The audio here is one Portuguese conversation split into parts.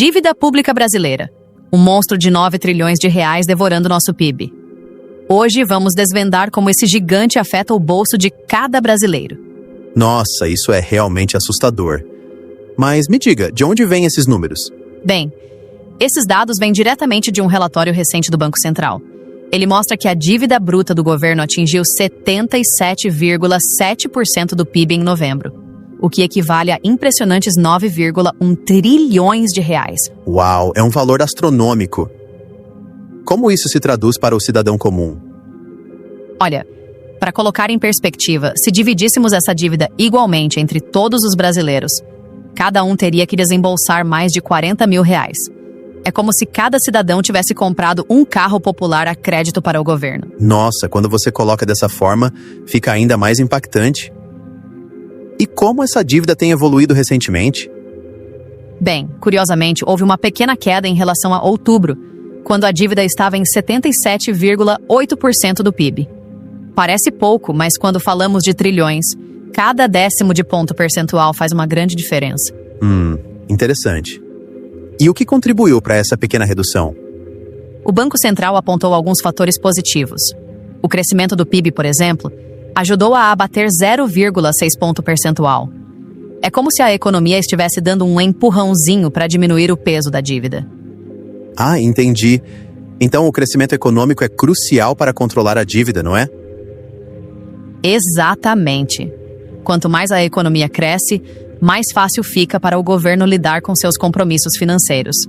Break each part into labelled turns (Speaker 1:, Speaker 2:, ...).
Speaker 1: Dívida pública brasileira. Um monstro de 9 trilhões de reais devorando nosso PIB. Hoje vamos desvendar como esse gigante afeta o bolso de cada brasileiro.
Speaker 2: Nossa, isso é realmente assustador. Mas me diga, de onde vêm esses números?
Speaker 1: Bem, esses dados vêm diretamente de um relatório recente do Banco Central. Ele mostra que a dívida bruta do governo atingiu 77,7% do PIB em novembro, o que equivale a impressionantes 9,1 trilhões de reais.
Speaker 2: Uau, é um valor astronômico. Como isso se traduz para o cidadão comum?
Speaker 1: Olha, para colocar em perspectiva, se dividíssemos essa dívida igualmente entre todos os brasileiros, cada um teria que desembolsar mais de 40 mil reais. É como se cada cidadão tivesse comprado um carro popular a crédito para o governo.
Speaker 2: Nossa, quando você coloca dessa forma, fica ainda mais impactante. E como essa dívida tem evoluído recentemente?
Speaker 1: Bem, curiosamente, houve uma pequena queda em relação a outubro, quando a dívida estava em 77,8% do PIB. Parece pouco, mas quando falamos de trilhões, cada décimo de ponto percentual faz uma grande diferença.
Speaker 2: Interessante. E o que contribuiu para essa pequena redução?
Speaker 1: O Banco Central apontou alguns fatores positivos. O crescimento do PIB, por exemplo, ajudou a abater 0,6 ponto percentual. É como se a economia estivesse dando um empurrãozinho para diminuir o peso da dívida.
Speaker 2: Ah, entendi. Então o crescimento econômico é crucial para controlar a dívida, não é?
Speaker 1: Exatamente. Quanto mais a economia cresce, mais fácil fica para o governo lidar com seus compromissos financeiros.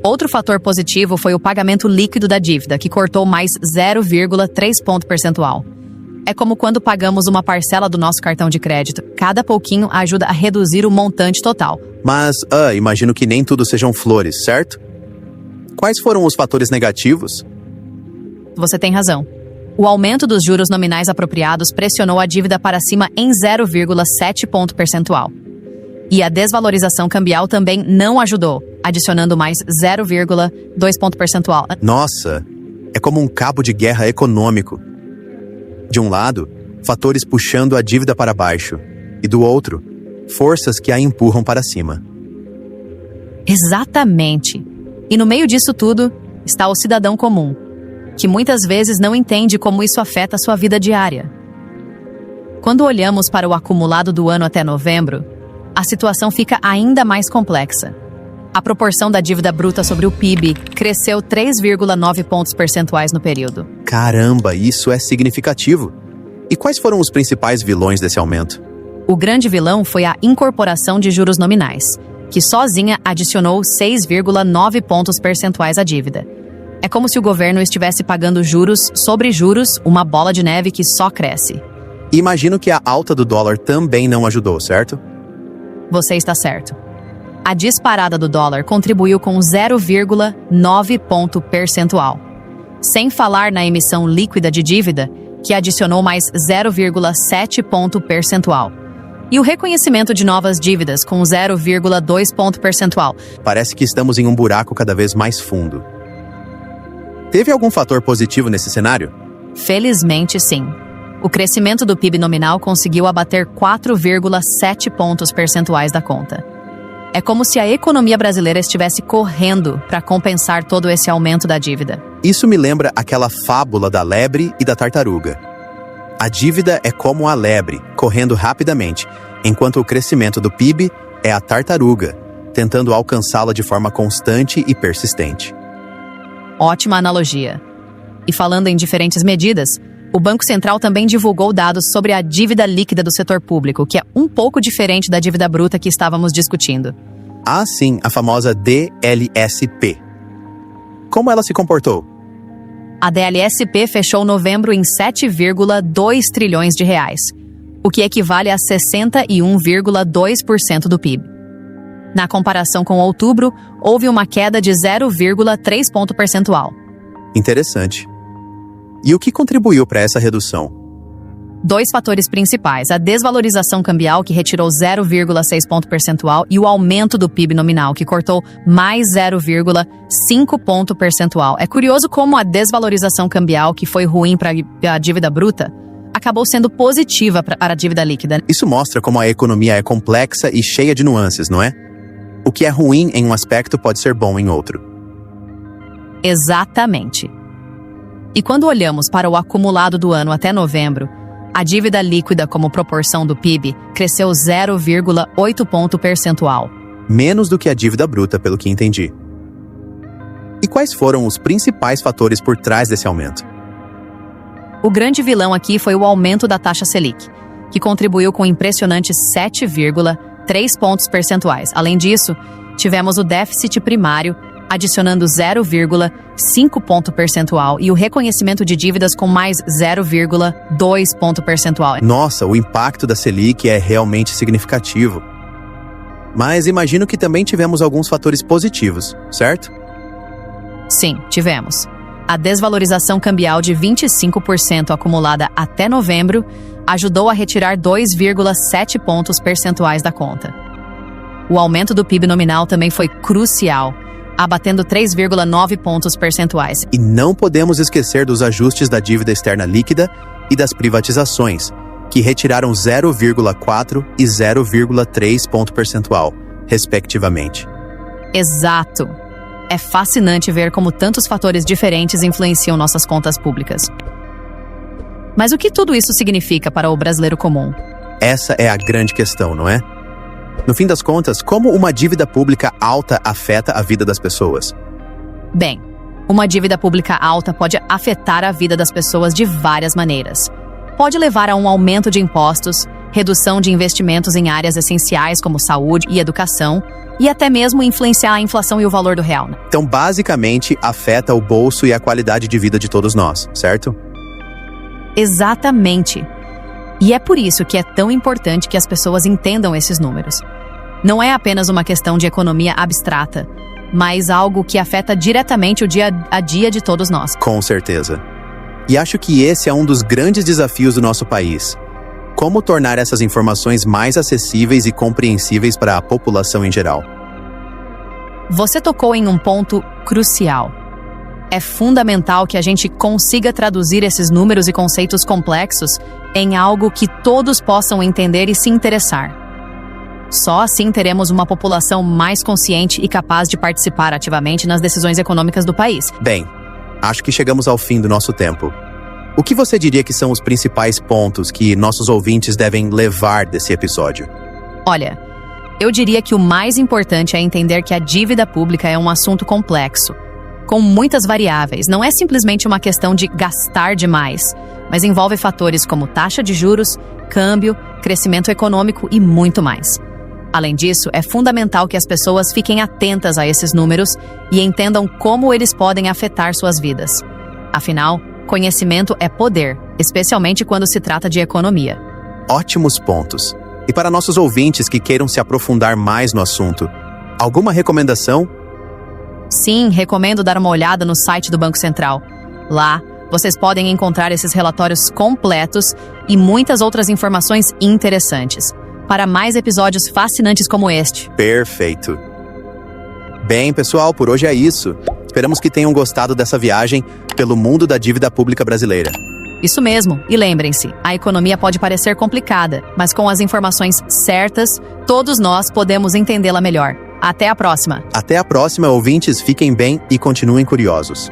Speaker 1: Outro fator positivo foi o pagamento líquido da dívida, que cortou mais 0,3 ponto percentual. É como quando pagamos uma parcela do nosso cartão de crédito. Cada pouquinho ajuda a reduzir o montante total.
Speaker 2: Mas, imagino que nem tudo sejam flores, certo? Quais foram os fatores negativos?
Speaker 1: Você tem razão. O aumento dos juros nominais apropriados pressionou a dívida para cima em 0,7 ponto percentual. E a desvalorização cambial também não ajudou, adicionando mais 0,2 ponto percentual.
Speaker 2: Nossa, é como um cabo de guerra econômico. De um lado, fatores puxando a dívida para baixo, e do outro, forças que a empurram para cima.
Speaker 1: Exatamente. E no meio disso tudo está o cidadão comum, que muitas vezes não entende como isso afeta a sua vida diária. Quando olhamos para o acumulado do ano até novembro, a situação fica ainda mais complexa. A proporção da dívida bruta sobre o PIB cresceu 3,9 pontos percentuais no período.
Speaker 2: Caramba, isso é significativo. E quais foram os principais vilões desse aumento?
Speaker 1: O grande vilão foi a incorporação de juros nominais, que sozinha adicionou 6,9 pontos percentuais à dívida. É como se o governo estivesse pagando juros sobre juros, uma bola de neve que só cresce.
Speaker 2: Imagino que a alta do dólar também não ajudou, certo?
Speaker 1: Você está certo. A disparada do dólar contribuiu com 0,9 ponto percentual. Sem falar na emissão líquida de dívida, que adicionou mais 0,7 ponto percentual. E o reconhecimento de novas dívidas com 0,2 ponto percentual.
Speaker 2: Parece que estamos em um buraco cada vez mais fundo. Teve algum fator positivo nesse cenário?
Speaker 1: Felizmente, sim. O crescimento do PIB nominal conseguiu abater 4,7 pontos percentuais da conta. É como se a economia brasileira estivesse correndo para compensar todo esse aumento da dívida.
Speaker 2: Isso me lembra aquela fábula da lebre e da tartaruga. A dívida é como a lebre, correndo rapidamente, enquanto o crescimento do PIB é a tartaruga, tentando alcançá-la de forma constante e persistente.
Speaker 1: Ótima analogia. E falando em diferentes medidas, o Banco Central também divulgou dados sobre a dívida líquida do setor público, que é um pouco diferente da dívida bruta que estávamos discutindo.
Speaker 2: Ah, sim, a famosa DLSP. Como ela se comportou?
Speaker 1: A DLSP fechou novembro em 7,2 trilhões de reais, o que equivale a 61,2% do PIB. Na comparação com outubro, houve uma queda de 0,3 ponto percentual.
Speaker 2: Interessante. E o que contribuiu para essa redução?
Speaker 1: Dois fatores principais: a desvalorização cambial, que retirou 0,6 ponto percentual, e o aumento do PIB nominal, que cortou mais 0,5 ponto percentual. É curioso como a desvalorização cambial, que foi ruim para a dívida bruta, acabou sendo positiva para a dívida líquida.
Speaker 2: Isso mostra como a economia é complexa e cheia de nuances, não é? O que é ruim em um aspecto pode ser bom em outro.
Speaker 1: Exatamente. E quando olhamos para o acumulado do ano até novembro, a dívida líquida como proporção do PIB cresceu 0,8 ponto percentual.
Speaker 2: Menos do que a dívida bruta, pelo que entendi. E quais foram os principais fatores por trás desse aumento?
Speaker 1: O grande vilão aqui foi o aumento da taxa Selic, que contribuiu com impressionantes 7,3 pontos percentuais. Além disso, tivemos o déficit primário, adicionando 0,5 ponto percentual e o reconhecimento de dívidas com mais 0,2 ponto percentual.
Speaker 2: Nossa, o impacto da Selic é realmente significativo. Mas imagino que também tivemos alguns fatores positivos, certo?
Speaker 1: Sim, tivemos. A desvalorização cambial de 25% acumulada até novembro ajudou a retirar 2,7 pontos percentuais da conta. O aumento do PIB nominal também foi crucial, abatendo 3,9 pontos percentuais.
Speaker 2: E não podemos esquecer dos ajustes da dívida externa líquida e das privatizações, que retiraram 0,4 e 0,3 ponto percentual, respectivamente.
Speaker 1: Exato. É fascinante ver como tantos fatores diferentes influenciam nossas contas públicas. Mas o que tudo isso significa para o brasileiro comum?
Speaker 2: Essa é a grande questão, não é? No fim das contas, como uma dívida pública alta afeta a vida das pessoas?
Speaker 1: Bem, uma dívida pública alta pode afetar a vida das pessoas de várias maneiras. Pode levar a um aumento de impostos, redução de investimentos em áreas essenciais como saúde e educação, e até mesmo influenciar a inflação e o valor do real.
Speaker 2: Então, basicamente, afeta o bolso e a qualidade de vida de todos nós, certo?
Speaker 1: Exatamente. E é por isso que é tão importante que as pessoas entendam esses números. Não é apenas uma questão de economia abstrata, mas algo que afeta diretamente o dia a dia de todos nós.
Speaker 2: Com certeza. E acho que esse é um dos grandes desafios do nosso país. Como tornar essas informações mais acessíveis e compreensíveis para a população em geral?
Speaker 1: Você tocou em um ponto crucial. É fundamental que a gente consiga traduzir esses números e conceitos complexos em algo que todos possam entender e se interessar. Só assim teremos uma população mais consciente e capaz de participar ativamente nas decisões econômicas do país.
Speaker 2: Bem, acho que chegamos ao fim do nosso tempo. O que você diria que são os principais pontos que nossos ouvintes devem levar desse episódio?
Speaker 1: Olha, eu diria que o mais importante é entender que a dívida pública é um assunto complexo, com muitas variáveis. Não é simplesmente uma questão de gastar demais, mas envolve fatores como taxa de juros, câmbio, crescimento econômico e muito mais. Além disso, é fundamental que as pessoas fiquem atentas a esses números e entendam como eles podem afetar suas vidas. Afinal, conhecimento é poder, especialmente quando se trata de economia.
Speaker 2: Ótimos pontos. E para nossos ouvintes que queiram se aprofundar mais no assunto, alguma recomendação?
Speaker 1: Sim, recomendo dar uma olhada no site do Banco Central. Lá, vocês podem encontrar esses relatórios completos e muitas outras informações interessantes. Para mais episódios fascinantes como este.
Speaker 2: Perfeito. Bem, pessoal, por hoje é isso. Esperamos que tenham gostado dessa viagem pelo mundo da dívida pública brasileira.
Speaker 1: Isso mesmo. E lembrem-se, a economia pode parecer complicada, mas com as informações certas, todos nós podemos entendê-la melhor. Até a próxima.
Speaker 2: Até a próxima, ouvintes. Fiquem bem e continuem curiosos.